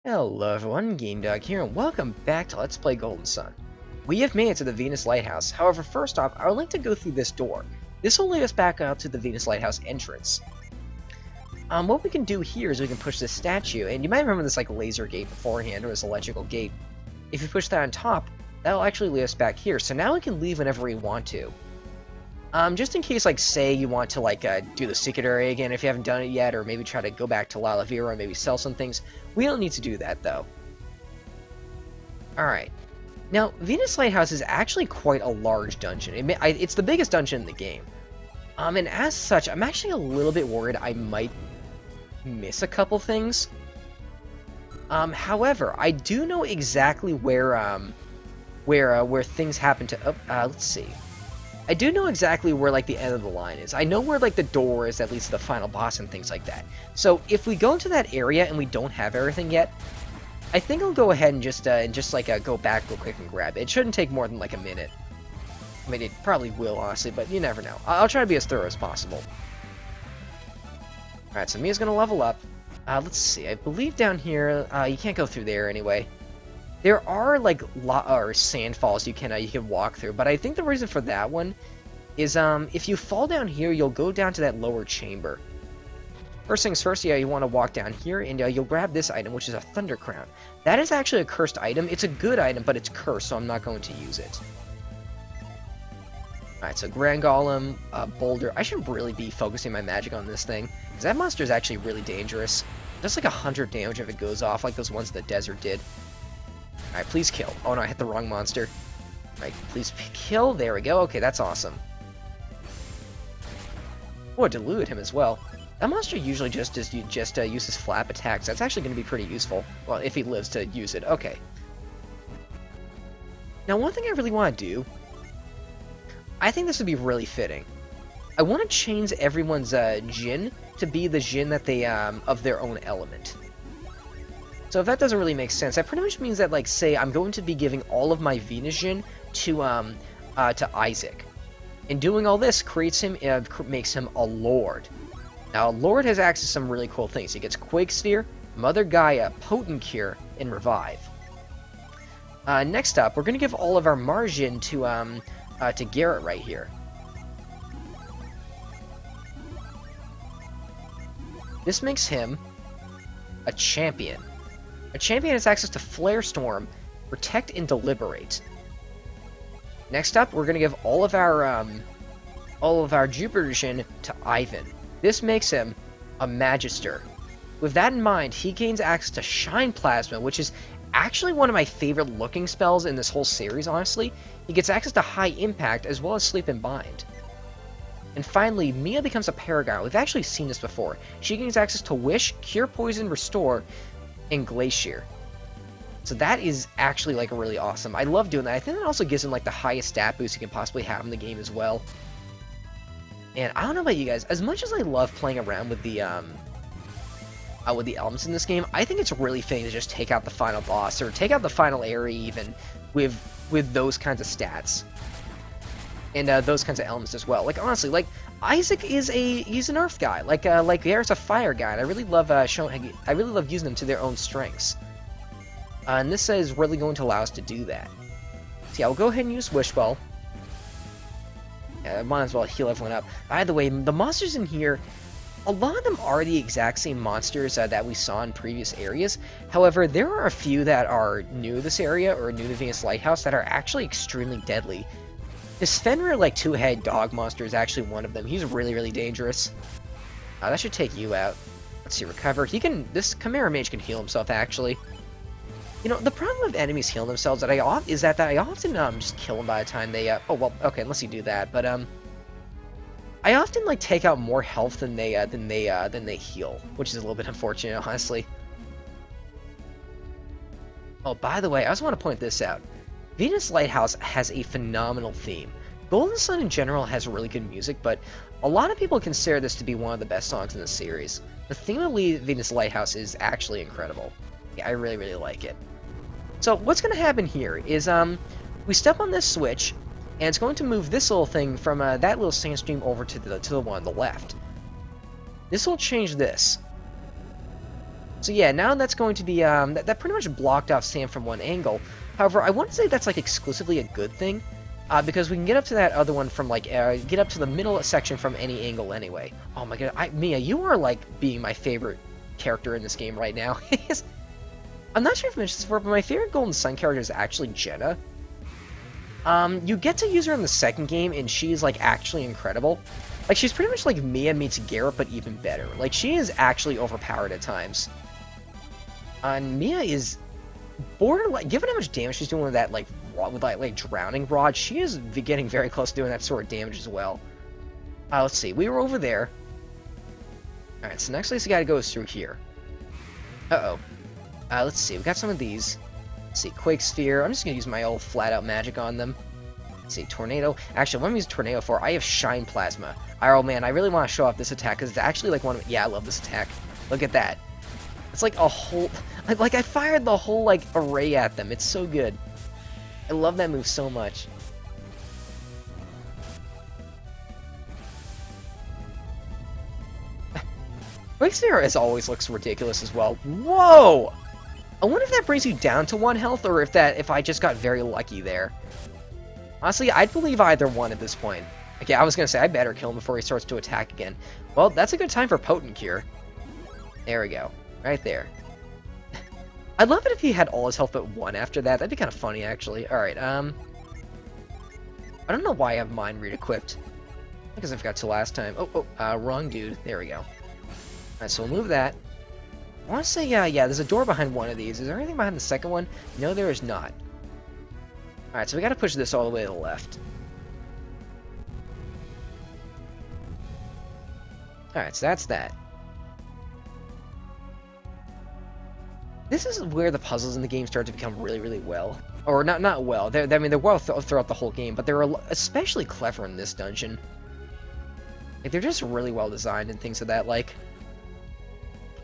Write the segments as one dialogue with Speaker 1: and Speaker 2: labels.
Speaker 1: Hello everyone, GameDog here, and welcome back to Let's Play Golden Sun. We have made it to the Venus Lighthouse. However, first off, I would like to go through this door. This will lead us back out to the Venus Lighthouse entrance. What we can do here is we can push this statue, and you might remember this like laser gate beforehand, or this electrical gate. If you push that on top, that'll actually lead us back here, so now we can leave whenever we want to. Just in case, like, say you want to, like, do the secret area again if you haven't done it yet, or maybe try to go back to Lalavira and maybe sell some things. We don't need to do that, though. Alright. Now, Venus Lighthouse is actually quite a large dungeon. It's the biggest dungeon in the game. And as such, I'm actually a little bit worried I might miss a couple things. However, I do know exactly where things happen to... let's see. I do know exactly where, like, the end of the line is. I know where, like, the door is that leads to the final boss and things like that. So, if we go into that area and we don't have everything yet, I think I'll go ahead and just go back real quick and grab it. It shouldn't take more than, like, a minute. I mean, it probably will, honestly, but you never know. I'll try to be as thorough as possible. Alright, so Mia's gonna level up. Let's see. I believe down here, you can't go through there anyway. There are, like, sand falls you can walk through, but I think the reason for that one is, if you fall down here, you'll go down to that lower chamber. First things first, yeah, you want to walk down here, and you'll grab this item, which is a Thunder Crown. That is actually a cursed item. It's a good item, but it's cursed, so I'm not going to use it. Alright, so Grand Golem, Boulder. I should really be focusing my magic on this thing, because that monster is actually really dangerous. It does like 100 damage if it goes off, like those ones in the desert did. Alright, please kill. Oh no, I hit the wrong monster. Alright, please kill. There we go. Okay, that's awesome. Oh, it diluted him as well. That monster usually just uses flap attacks. That's actually going to be pretty useful. Well, if he lives to use it. Okay. Now, one thing I really want to do, I think this would be really fitting. I want to change everyone's Jin to be the Jin that they of their own element. So if that doesn't really make sense, that pretty much means that, like, say, I'm going to be giving all of my Venus Jin to Isaac. And doing all this makes him a Lord. Now, a Lord has access to some really cool things. He gets Quake Sphere, Mother Gaia, Potent Cure, and Revive. Next up, we're going to give all of our Margin to Garrett right here. This makes him a champion. A champion has access to Flare Storm, Protect, and Deliberate. Next up, we're going to give all of our Jupiter Jin to Ivan. This makes him a Magister. With that in mind, he gains access to Shine Plasma, which is actually one of my favorite looking spells in this whole series, honestly. He gets access to High Impact, as well as Sleep and Bind. And finally, Mia becomes a Paragon. We've actually seen this before. She gains access to Wish, Cure Poison, Restore, and Glacier. So that is actually, like, really awesome. I love doing that. I think that also gives him, like, the highest stat boost you can possibly have in the game as well. And I don't know about you guys, as much as I love playing around with the elements in this game, I think it's really fitting to just take out the final boss, or take out the final area even, with those kinds of stats. And those kinds of elements as well. Like, honestly, like, Isaac he's an Earth guy. Like Garrett's a Fire guy, and I really love using them to their own strengths. And this is really going to allow us to do that. So yeah, we'll go ahead and use Wish Ball. Yeah, I might as well heal everyone up. By the way, the monsters in here, a lot of them are the exact same monsters that we saw in previous areas. However, there are a few that are new to this area, or new to Venus Lighthouse, that are actually extremely deadly. This Fenrir, like, two-head dog monster is actually one of them. He's really, really dangerous. That should take you out. Let's see, recover. This Chimera Mage can heal himself, actually. You know, the problem with enemies healing themselves is that I often just kill them by the time they, oh, well, okay, unless you do that, but, I often, like, take out more health than they heal, which is a little bit unfortunate, honestly. Oh, by the way, I also want to point this out. Venus Lighthouse has a phenomenal theme. Golden Sun in general has really good music, but a lot of people consider this to be one of the best songs in the series. The theme of Venus Lighthouse is actually incredible. Yeah, I really, really like it. So what's going to happen here is we step on this switch, and it's going to move this little thing from that little sandstream over to the one on the left. This will change this. So yeah, now that's going to be, that pretty much blocked off Sam from one angle. However, I wouldn't say that's, like, exclusively a good thing, because we can get up to that other one from, like, get up to the middle section from any angle anyway. Oh my god, Mia, you are, like, being my favorite character in this game right now. I'm not sure if I mentioned this before, but my favorite Golden Sun character is actually Jenna. You get to use her in the second game, and she's, like, actually incredible. Like, she's pretty much like Mia meets Garrett, but even better. Like, she is actually overpowered at times. And Mia is borderline, given how much damage she's doing with that, like drowning rod, she is getting very close to doing that sort of damage as well. Let's see, we were over there. Alright, so next place we gotta go is through here. Uh-oh. Let's see, we got some of these. Let's see, Quake Sphere. I'm just gonna use my old flat-out magic on them. Let's see, Tornado. Actually, what I'm using Tornado for, I have Shine Plasma. Oh man, I really want to show off this attack, because it's actually like one of... Yeah, I love this attack. Look at that. It's like a whole... Like, I fired the whole, like, array at them. It's so good. I love that move so much. Quake Sphere, as always, looks ridiculous as well. Whoa! I wonder if that brings you down to 1 health, or if I just got very lucky there. Honestly, I'd believe either one at this point. Okay, I was gonna say, I better kill him before he starts to attack again. Well, that's a good time for Potent Cure. There we go. Right there. I'd love it if he had all his health but 1 after that. That'd be kind of funny, actually. Alright, I don't know why I have Mind Read equipped. Because I forgot to last time. Wrong dude. There we go. Alright, so we'll move that. I want to say, yeah, there's a door behind one of these. Is there anything behind the second one? No, there is not. Alright, so we gotta push this all the way to the left. Alright, so that's that. This is where the puzzles in the game start to become really, really well. Or, not well. I mean, they're well throughout the whole game, but they're especially clever in this dungeon. Like, they're just really well designed and things of that, like...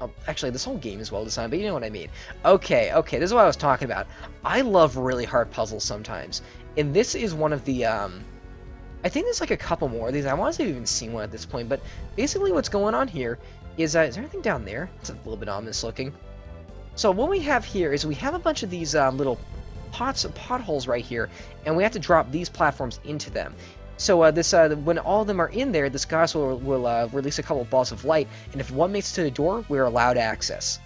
Speaker 1: Oh, actually, this whole game is well designed, but you know what I mean. Okay, this is what I was talking about. I love really hard puzzles sometimes. And this is one of the, I think there's like a couple more of these. I want to say we've even seen one at this point, but basically what's going on here is there anything down there? It's a little bit ominous looking. So what we have here is we have a bunch of these little potholes right here, and we have to drop these platforms into them. So when all of them are in there, this gas will release a couple of balls of light, and if one makes it to the door, we're allowed access.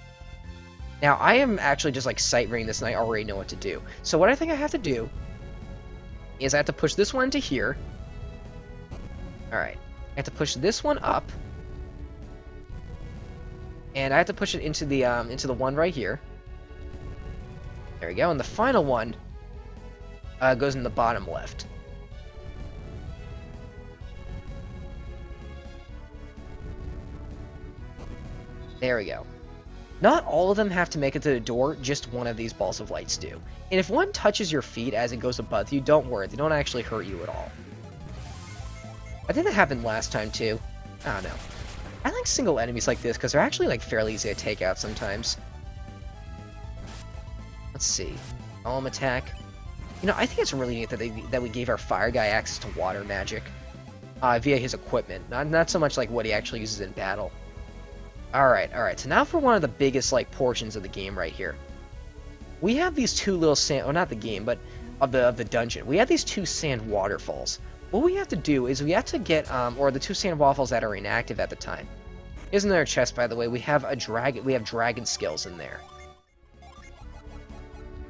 Speaker 1: Now, I am actually just like sight reading this, and I already know what to do. So what I think I have to do is I have to push this one into here. Alright. I have to push this one up. And I have to push it into the one right here. There we go. And the final one goes in the bottom left. There we go. Not all of them have to make it to the door, just one of these balls of lights do. And if one touches your feet as it goes above you, don't worry, they don't actually hurt you at all. I think that happened last time too. I don't know. I like single enemies like this because they're actually like fairly easy to take out sometimes. Let's see. Golem attack. You know, I think it's really neat that we gave our fire guy access to water magic via his equipment. Not so much like what he actually uses in battle. Alright, so now for one of the biggest, like, portions of the game right here. We have these two little sand... Oh, not the game, but of the dungeon. We have these two sand waterfalls. What we have to do is we have to get, or the two sand waterfalls that are inactive at the time. Isn't there a chest, by the way? We have dragon skills in there.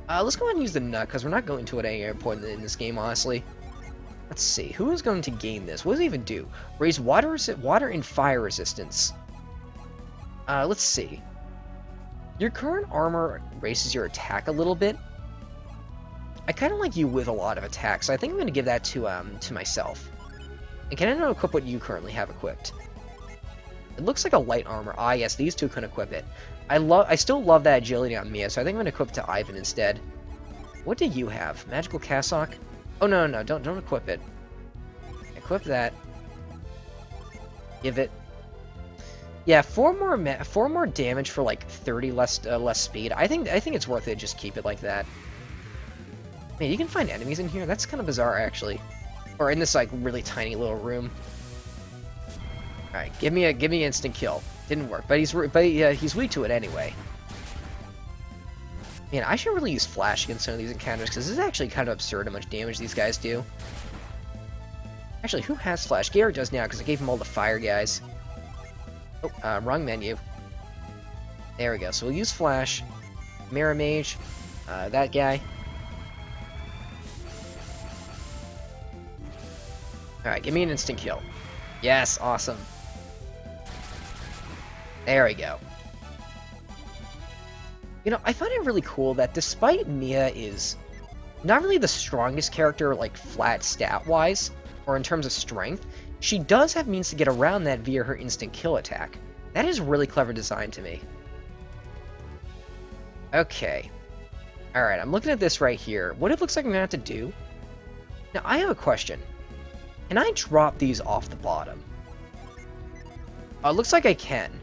Speaker 1: Let's go ahead and use the nut, because we're not going to at any point in this game, honestly. Let's see, who is going to gain this? What does it even do? Raise water and fire resistance. Let's see. Your current armor raises your attack a little bit. I kind of like you with a lot of attacks, so I think I'm going to give that to myself. And can I not equip what you currently have equipped? It looks like a light armor. Ah, yes, these two can equip it. I still love that agility on Mia, so I think I'm going to equip it to Ivan instead. What do you have? Magical Cassock? Oh, no, don't equip it. Equip that. Give it. Yeah, 4 more damage for like 30 less speed. I think it's worth it. Just keep it like that. Man, you can find enemies in here. That's kind of bizarre, actually. Or in this like really tiny little room. All right, give me instant kill. Didn't work, but he's weak to it anyway. Man, I should really use Flash against some of these encounters, because this is actually kind of absurd how much damage these guys do. Actually, who has Flash? Garrett does now, because I gave him all the fire guys. Oh, wrong menu. There we go. So we'll use Flash. Mirror Mage. That guy. Alright, give me an instant kill. Yes, awesome. There we go. You know, I find it really cool that despite Mia is not really the strongest character, like, flat stat-wise, or in terms of strength, she does have means to get around that via her instant kill attack. That is really clever design to me. Okay. Alright, I'm looking at this right here. What it looks like I'm gonna have to do... Now, I have a question. Can I drop these off the bottom? It looks like I can.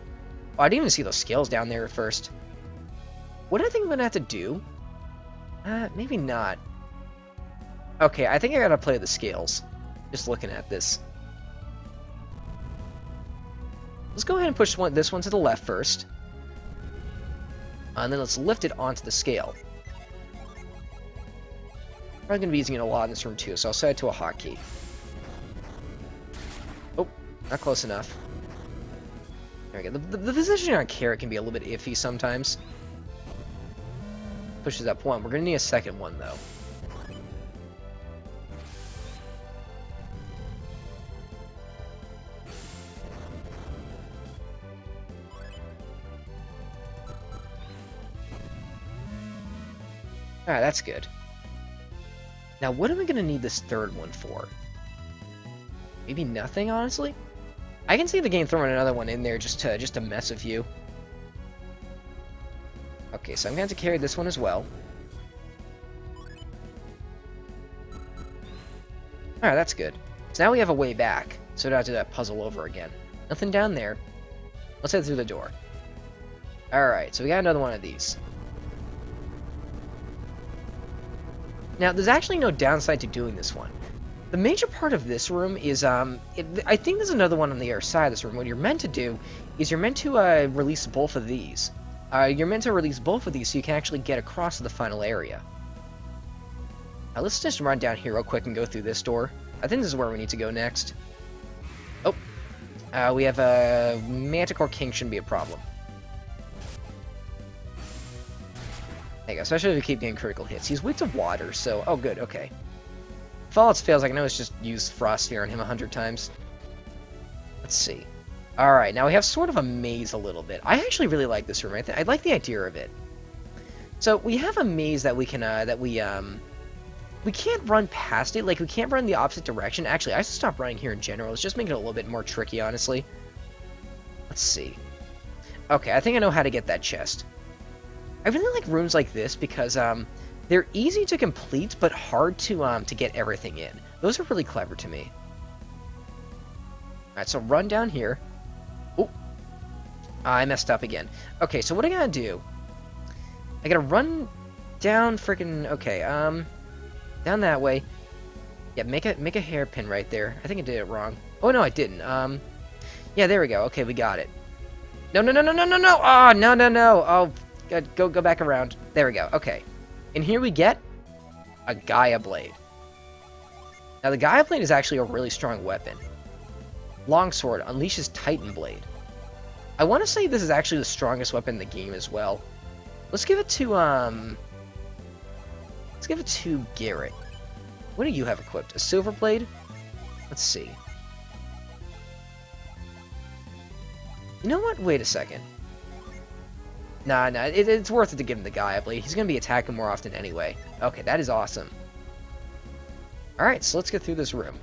Speaker 1: Oh, I didn't even see those scales down there at first. What I think I'm gonna have to do... maybe not. Okay, I think I gotta play the scales. Just looking at this. Let's go ahead and push this one to the left first. And then let's lift it onto the scale. Probably going to be using it a lot in this room too, so I'll set it to a hotkey. Oh, not close enough. There we go. The positioning on Carrot can be a little bit iffy sometimes. Pushes up one. We're going to need a second one, though. Alright, that's good. Now, what am I going to need this third one for? Maybe nothing, honestly? I can see the game throwing another one in there just to mess with you. Okay, so I'm going to have to carry this one as well. Alright, that's good. So now we have a way back, so we don't have to do that puzzle over again. Nothing down there. Let's head through the door. Alright, so we got another one of these. Now, there's actually no downside to doing this one. The major part of this room is, I think there's another one on the other side of this room. What you're meant to do is you're meant to release both of these. You're meant to release both of these so you can actually get across to the final area. Now, let's just run down here real quick and go through this door. I think this is where we need to go next. Oh, we have a Manticore King, shouldn't be a problem. There you go, especially if we keep getting critical hits. He's weak to water, so... Oh, good, okay. If all else fails, I can always just use Frost Sphere on him 100 times. Let's see. Alright, now we have sort of a maze a little bit. I actually really like this room. I like the idea of it. So, we have a maze that we can, we can't run past it. Like, we can't run the opposite direction. Actually, I should stop running here in general. Let's just make it a little bit more tricky, honestly. Let's see. Okay, I think I know how to get that chest. I really like rooms like this because they're easy to complete but hard to get everything in. Those are really clever to me. Alright, so run down here. Oh, I messed up again. Okay, so what I gotta do? I gotta run down freaking... Okay, down that way. Yeah, make a hairpin right there. I think I did it wrong. Oh no, I didn't. Yeah, there we go. Okay, we got it. No, no, no, no, no, no, no! Oh, no, no, no! Oh. Go back around. There we go. Okay. And here we get a Gaia Blade. Now, the Gaia Blade is actually a really strong weapon. Longsword unleashes Titan Blade. I want to say this is actually the strongest weapon in the game as well. Let's give it to, let's give it to Garrett. What do you have equipped? A Silver Blade? Let's see. You know what? Wait a second. Nah, it's worth it to give him the Gaia Blade. He's going to be attacking more often anyway. Okay, that is awesome. Alright, so let's get through this room.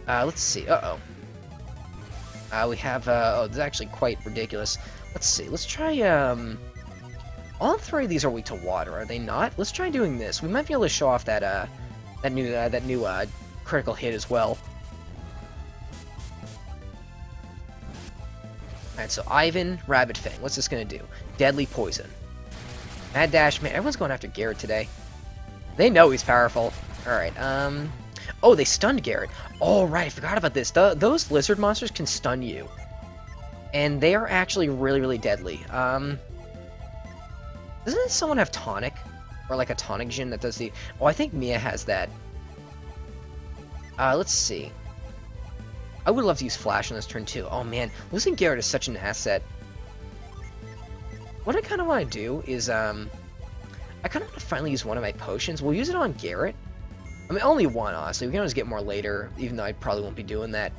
Speaker 1: Let's see. Uh-oh. We have, oh, this is actually quite ridiculous. Let's see. Let's try, all three of these are weak to water, are they not? Let's try doing this. We might be able to show off that, that new critical hit as well. Alright, so Ivan, Rabbit Fang. What's this gonna do? Deadly Poison. Mad Dash, man, everyone's going after Garrett today. They know he's powerful. Alright, oh, they stunned Garrett. Oh, right, I forgot about this. Those lizard monsters can stun you. And they are actually really, really deadly. Doesn't someone have tonic? Or like a tonic gym that does the... Oh, I think Mia has that. Let's see. I would love to use Flash on this turn too. Oh man, losing Garrett is such an asset. What I kind of want to do is, I kind of want to finally use one of my potions. We'll use it on Garrett. I mean, only one, honestly. We can always get more later, even though I probably won't be doing that.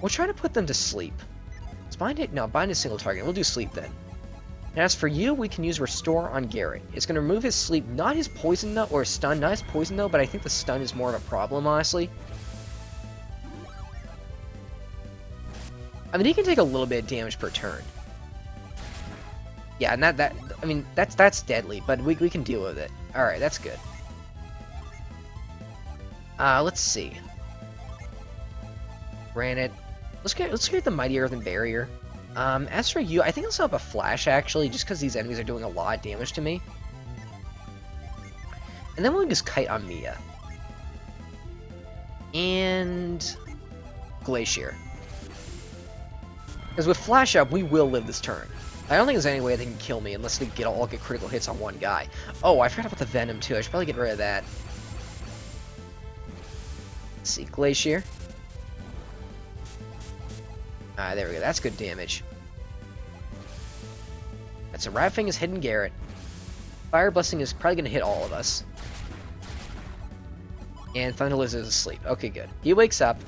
Speaker 1: We'll try to put them to sleep. Let's bind it. No, bind a single target. We'll do sleep then. And as for you, we can use Restore on Garrett. It's going to remove his sleep, not his poison though, or his stun, not his poison though, but I think the stun is more of a problem, honestly. I mean, he can take a little bit of damage per turn. Yeah, and I mean, that's deadly, but we can deal with it. Alright, that's good. Let's see. Granite. Let's create the Mighty Earthen Barrier. As for you, I think I'll set up a Flash, actually, just because these enemies are doing a lot of damage to me. And then we'll just Kite on Mia. And... Glacier. Because with Flash up, we will live this turn. I don't think there's any way they can kill me unless they all get critical hits on one guy. Oh, I forgot about the Venom, too. I should probably get rid of that. Let's see, Glacier. There we go. That's good damage. That's a Rat Fang is hitting Garrett. Fire Blessing is probably going to hit all of us. And Thunder Lizard is asleep. Okay, good. He wakes up.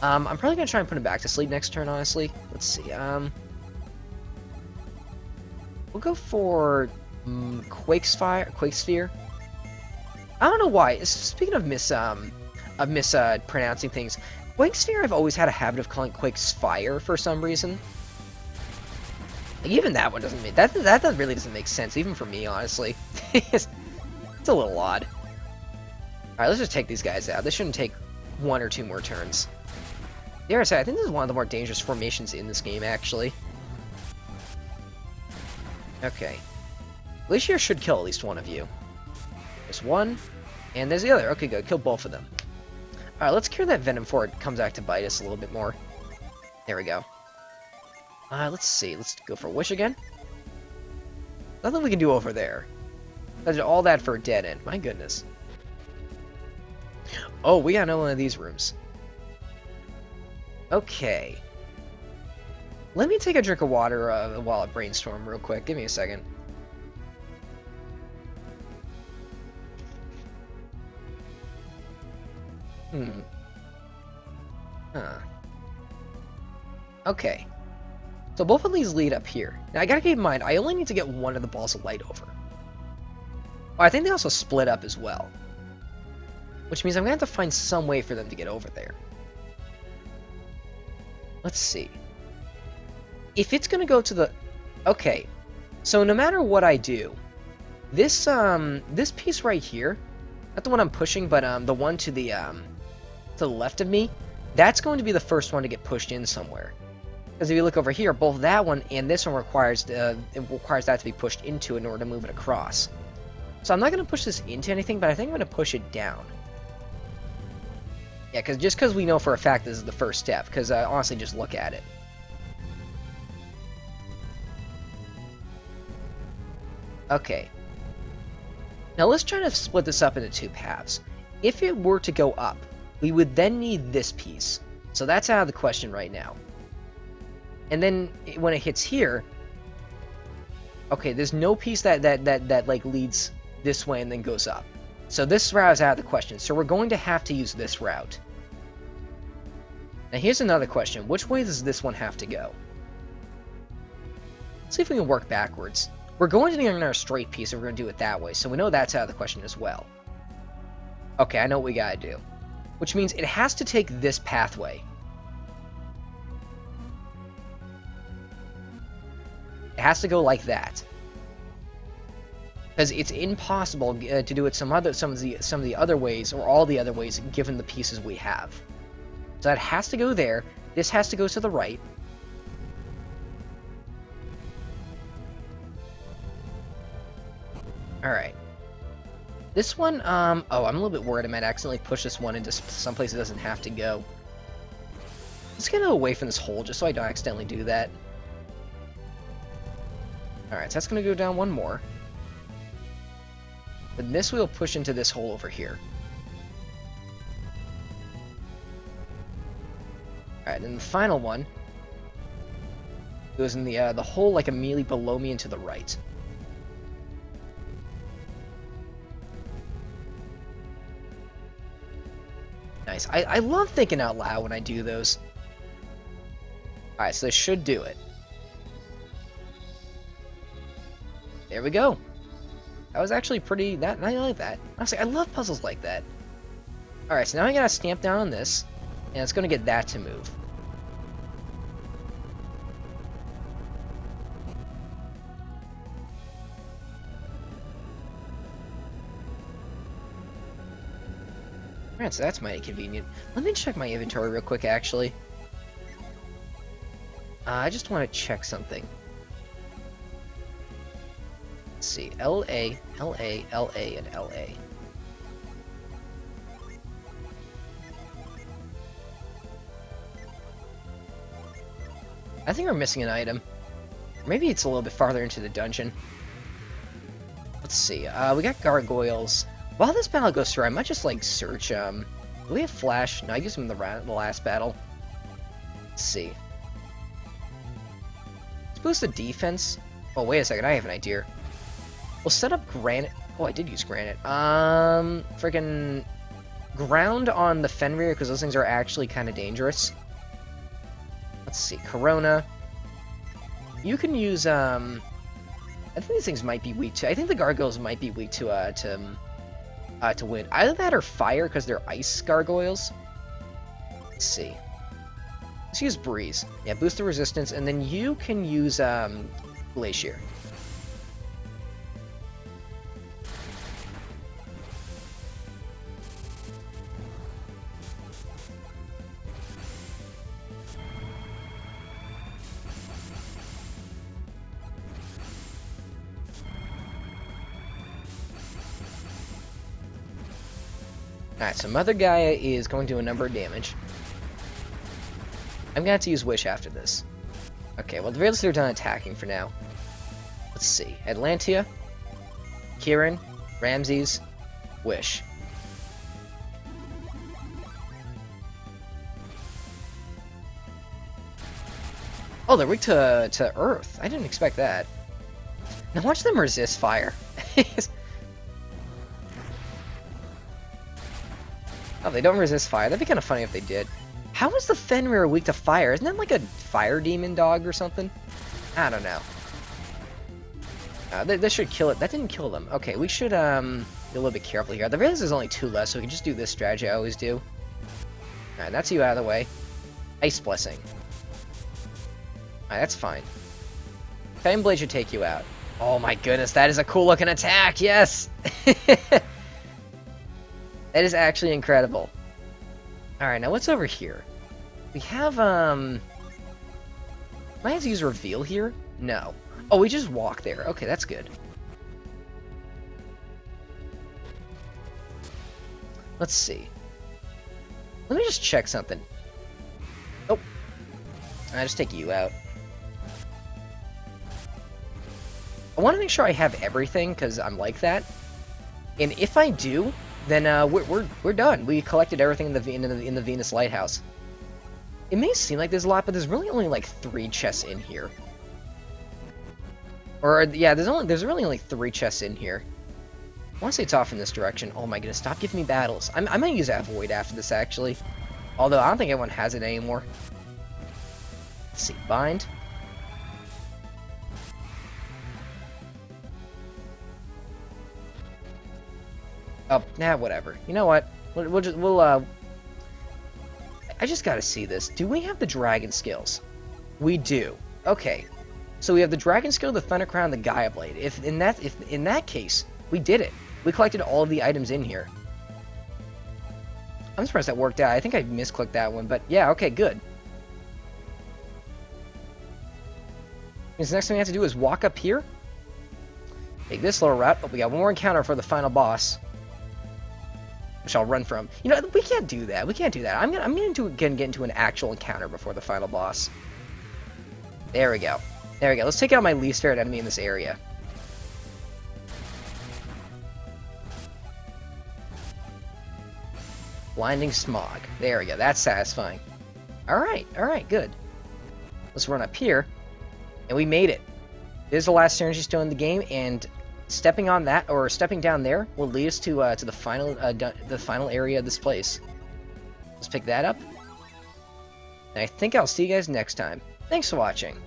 Speaker 1: I'm probably going to try and put him back to sleep next turn, honestly. Let's see. We'll go for Quake Sphere. I don't know why. Speaking of mispronouncing things, Quake Sphere I've always had a habit of calling Quake Sphere for some reason. Like, even that one doesn't make that really doesn't make sense, even for me, honestly. It's a little odd. Alright, let's just take these guys out. This shouldn't take 1 or 2 more turns. Dare I say, I think this is one of the more dangerous formations in this game, actually. Okay. Glacier should kill at least one of you. There's one, and there's the other. Okay, good. Kill both of them. Alright, let's cure that Venom before it comes back to bite us a little bit more. There we go. Let's see. Let's go for Wish again. Nothing we can do over there. That's all that for a dead end. My goodness. Oh, we got another one of these rooms. Okay. Let me take a drink of water while I brainstorm real quick. Give me a second. Huh. Okay. So both of these lead up here. Now I gotta keep in mind, I only need to get one of the balls of light over. Oh, I think they also split up as well. Which means I'm gonna have to find some way for them to get over there. Let's see. If it's gonna go to the... Okay. So no matter what I do, this piece right here, not the one I'm pushing, but the one to the left of me, that's going to be the first one to get pushed in somewhere. Because if you look over here, both that one and this one requires that to be pushed into it in order to move it across. So I'm not going to push this into anything, but I think I'm going to push it down. Yeah, because we know for a fact this is the first step, because honestly, just look at it. Okay. Now let's try to split this up into 2 paths. If it were to go up, we would then need this piece. So that's out of the question right now. And then when it hits here, okay, there's no piece that like leads this way and then goes up. So this route is out of the question. So we're going to have to use this route. Now here's another question. Which way does this one have to go? Let's see if we can work backwards. We're going to need another straight piece, and we're going to do it that way. So we know that's out of the question as well. Okay, I know what we gotta do. Which means it has to take this pathway. It has to go like that. Because it's impossible to do it some of the other ways, or all the other ways, given the pieces we have. So that has to go there. This has to go to the right. Alright. This one, oh, I'm a little bit worried I might accidentally push this one into someplace it doesn't have to go. Let's get away from this hole, just so I don't accidentally do that. Alright, so that's going to go down one more. Then this will push into this hole over here. Alright, then the final one goes in the hole like immediately below me and to the right. Nice. I love thinking out loud when I do those. Alright, so this should do it. There we go. That was actually pretty... I like that. Honestly, I love puzzles like that. Alright, so now I gotta stamp down on this, and it's gonna get that to move. Alright, so that's mighty convenient. Let me check my inventory real quick, actually. I just want to check something. Let's see. LA, LA, LA, and LA. I think we're missing an item. Maybe it's a little bit farther into the dungeon. Let's see. We got gargoyles. While this battle goes through, I might just, like, search, do we have flash? No, I used them in the last battle. Let's see. Let's boost the defense. Oh, wait a second, I have an idea. We'll set up granite. Oh, I did use granite. Freaking ground on the Fenrir, because those things are actually kind of dangerous. Let's see, Corona. You can use, I think these things might be weak to... I think the gargoyles might be weak to wind. Either that or fire, because they're ice gargoyles. Let's see. Let's use breeze. Yeah, boost the resistance, and then you can use, glacier. Alright, so Mother Gaia is going to do a number of damage. I'm going to have to use Wish after this. Okay, well, the very least they're done attacking for now. Let's see. Atlantia, Kieran, Ramses, Wish. Oh, they're weak to Earth. I didn't expect that. Now watch them resist fire. Oh, they don't resist fire. That'd be kind of funny if they did. How is the Fenrir weak to fire? Isn't that like a fire demon dog or something? I don't know. This should kill it. That didn't kill them. Okay, we should be a little bit careful here. The very least there's only 2 left, so we can just do this strategy I always do. Alright, that's you out of the way. Ice Blessing. Alright, that's fine. Flame Blade should take you out. Oh my goodness, that is a cool looking attack, yes! That is actually incredible. Alright, now what's over here? We have, might have to use Reveal here? No. Oh, we just walk there. Okay, that's good. Let's see. Let me just check something. Oh. I just take you out. I want to make sure I have everything, because I'm like that. And if I do, then we're done. We collected everything in the Venus Lighthouse. It may seem like there's a lot, but there's really only like 3 chests in here. Or yeah, there's really only 3 chests in here. I want to say it's off in this direction. Oh my goodness, stop giving me battles. I might use Avoid after this actually. Although I don't think anyone has it anymore. Let's see, bind. Oh, nah, whatever. You know what? I just gotta see this. Do we have the dragon skills? We do. Okay. So we have the dragon skill, the Thunder Crown, the Gaia Blade. If in that case, we did it. We collected all of the items in here. I'm surprised that worked out. I think I misclicked that one, but yeah, okay, good. Because the next thing we have to do is walk up here. Take this little route, but we got one more encounter for the final boss. Which I'll run from. You know, we can't do that. We can't do that. I'm gonna get into an actual encounter before the final boss. There we go. There we go. Let's take out my least favorite enemy in this area. Blinding Smog. There we go. That's satisfying. Alright, good. Let's run up here. And we made it. This is the last Synergy Stone in the game, and stepping on that, or stepping down there, will lead us to the final area of this place. Let's pick that up. And I think I'll see you guys next time. Thanks for watching.